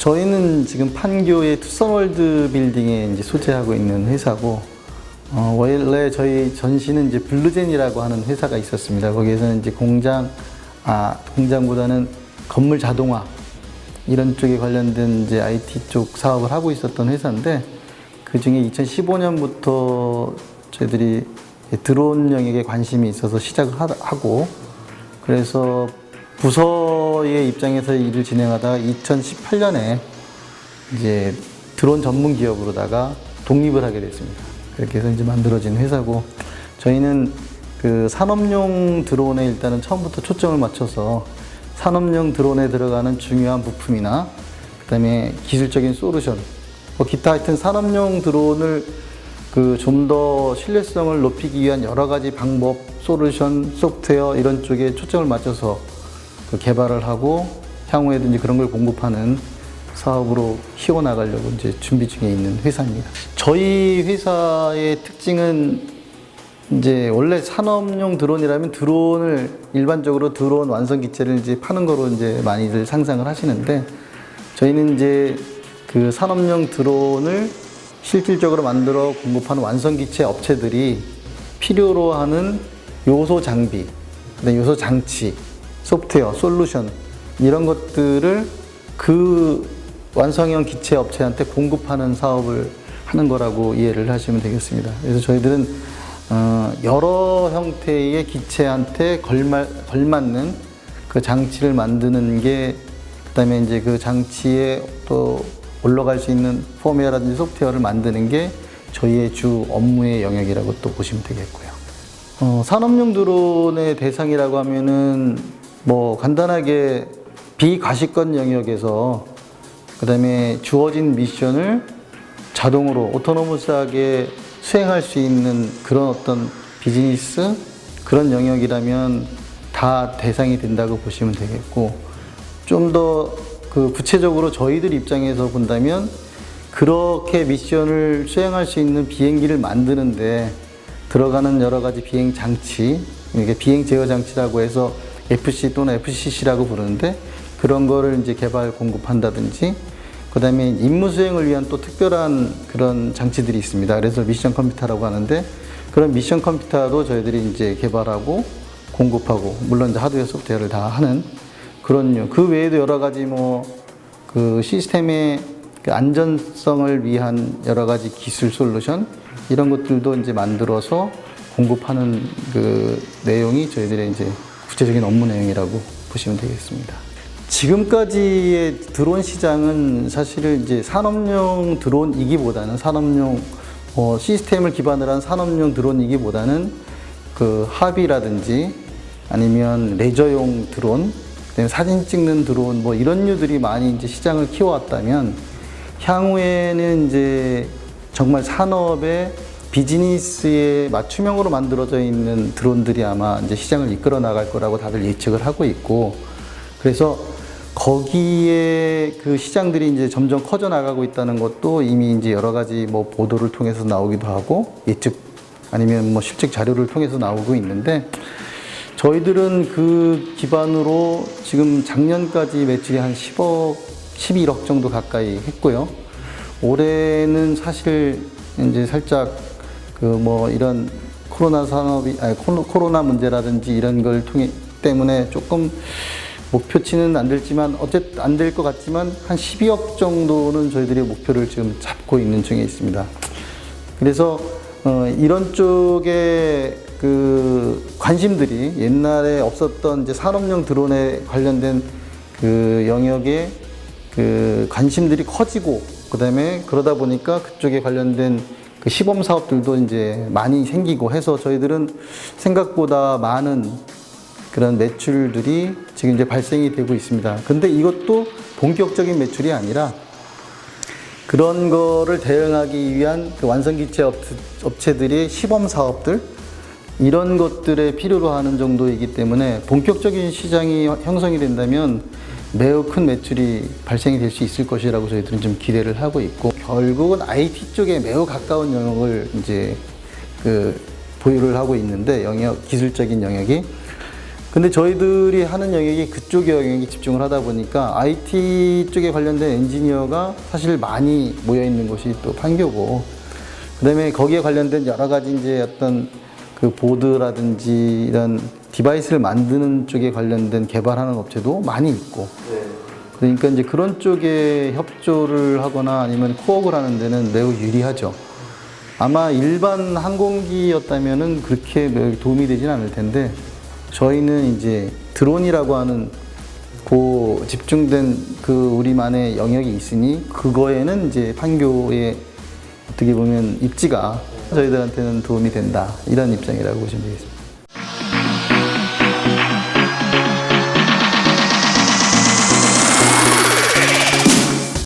저희는 지금 판교의 투썸월드 빌딩에 이제 소재하고 있는 회사고, 원래 저희 전시는 이제 블루젠이라고 하는 회사가 있었습니다. 거기에서는 이제 공장보다는 건물 자동화 이런 쪽에 관련된 이제 IT 쪽 사업을 하고 있었던 회사인데, 그 중에 2015년부터 저희들이 드론 영역에 관심이 있어서 시작을 하고, 그래서 부서의 입장에서 일을 진행하다가 2018년에 이제 드론 전문 기업으로다가 독립을 하게 됐습니다. 그렇게 해서 이제 만들어진 회사고, 저희는 그 산업용 드론에 일단은 처음부터 초점을 맞춰서 산업용 드론에 들어가는 중요한 부품이나 그다음에 기술적인 솔루션, 기타 하여튼 산업용 드론을 좀 더 신뢰성을 높이기 위한 여러 가지 방법, 솔루션, 소프트웨어 이런 쪽에 초점을 맞춰서 개발을 하고 향후에도 이제 그런 걸 공급하는 사업으로 키워나가려고 이제 준비 중에 있는 회사입니다. 저희 회사의 특징은 이제 원래 산업용 드론이라면 일반적으로 드론 완성 기체를 이제 파는 거로 이제 많이들 상상을 하시는데, 저희는 이제 그 산업용 드론을 실질적으로 만들어 공급하는 완성 기체 업체들이 필요로 하는 요소 장비, 그다음에 요소 장치, 소프트웨어, 솔루션 이런 것들을 그 완성형 기체 업체한테 공급하는 사업을 하는 거라고 이해를 하시면 되겠습니다. 그래서 저희들은 여러 형태의 기체한테 걸맞는 그 장치를 만드는 게, 그다음에 이제 그 장치에 또 올라갈 수 있는 펌웨어라든지 소프트웨어를 만드는 게 저희의 주 업무의 영역이라고 또 보시면 되겠고요. 산업용 드론의 대상이라고 하면은 간단하게 비과시권 영역에서 그다음에 주어진 미션을 자동으로 오토노머스하게 수행할 수 있는 그런 어떤 비즈니스, 그런 영역이라면 다 대상이 된다고 보시면 되겠고, 좀 더 구체적으로 저희들 입장에서 본다면 그렇게 미션을 수행할 수 있는 비행기를 만드는데 들어가는 여러 가지 비행 장치, 이게 비행 제어 장치라고 해서 FC 또는 FCC라고 부르는데, 그런 거를 이제 개발 공급한다든지, 그 다음에 임무 수행을 위한 또 특별한 그런 장치들이 있습니다. 그래서 미션 컴퓨터라고 하는데, 그런 미션 컴퓨터도 저희들이 이제 개발하고 공급하고, 물론 이제 하드웨어 소프트웨어를 다 하는 그런, 그 외에도 여러 가지 그 시스템의 그 안전성을 위한 여러 가지 기술 솔루션 이런 것들도 이제 만들어서 공급하는 그 내용이 저희들의 이제 구체적인 업무 내용이라고 보시면 되겠습니다. 지금까지의 드론 시장은 사실은 이제 산업용 드론이기보다는 산업용 시스템을 기반으로 한 산업용 드론이기보다는 그 합의라든지 아니면 레저용 드론, 그다음에 사진 찍는 드론 이런 류들이 많이 이제 시장을 키워왔다면, 향후에는 이제 정말 산업의 비즈니스에 맞춤형으로 만들어져 있는 드론들이 아마 이제 시장을 이끌어 나갈 거라고 다들 예측을 하고 있고, 그래서 거기에 그 시장들이 이제 점점 커져 나가고 있다는 것도 이미 이제 여러 가지 보도를 통해서 나오기도 하고, 예측 아니면 실측 자료를 통해서 나오고 있는데, 저희들은 그 기반으로 지금 작년까지 매출이 한 10억, 11억 정도 가까이 했고요. 올해는 사실 이제 살짝 이런 코로나 문제라든지 이런 걸 때문에 조금 목표치는 안 될지만, 어쨌든 안 될 것 같지만 한 12억 정도는 저희들이 목표를 지금 잡고 있는 중에 있습니다. 그래서 이런 쪽에 그 관심들이 옛날에 없었던 이제 산업용 드론에 관련된 그 영역에 그 관심들이 커지고, 그다음에 그러다 보니까 그쪽에 관련된 그 시범 사업들도 이제 많이 생기고 해서 저희들은 생각보다 많은 그런 매출들이 지금 이제 발생이 되고 있습니다. 근데 이것도 본격적인 매출이 아니라 그런 거를 대응하기 위한 그 완성기체 업체들의 시범 사업들, 이런 것들에 필요로 하는 정도이기 때문에 본격적인 시장이 형성이 된다면 매우 큰 매출이 발생이 될 수 있을 것이라고 저희들은 좀 기대를 하고 있고, 결국은 IT 쪽에 매우 가까운 영역을 이제 보유를 하고 있는데, 기술적인 영역이 근데 저희들이 하는 영역이 그쪽 영역에 집중을 하다 보니까 IT 쪽에 관련된 엔지니어가 사실 많이 모여 있는 곳이 또 판교고, 그다음에 거기에 관련된 여러 가지 이제 어떤 그 보드라든지 이런 디바이스를 만드는 쪽에 관련된 개발하는 업체도 많이 있고, 그러니까 이제 그런 쪽에 협조를 하거나 아니면 코업을 하는 데는 매우 유리하죠. 아마 일반 항공기였다면은 그렇게 도움이 되진 않을 텐데, 저희는 이제 드론이라고 하는 그 집중된 그 우리만의 영역이 있으니 그거에는 이제 판교의 어떻게 보면 입지가 저희들한테는 도움이 된다, 이런 입장이라고 보시면 되겠습니다.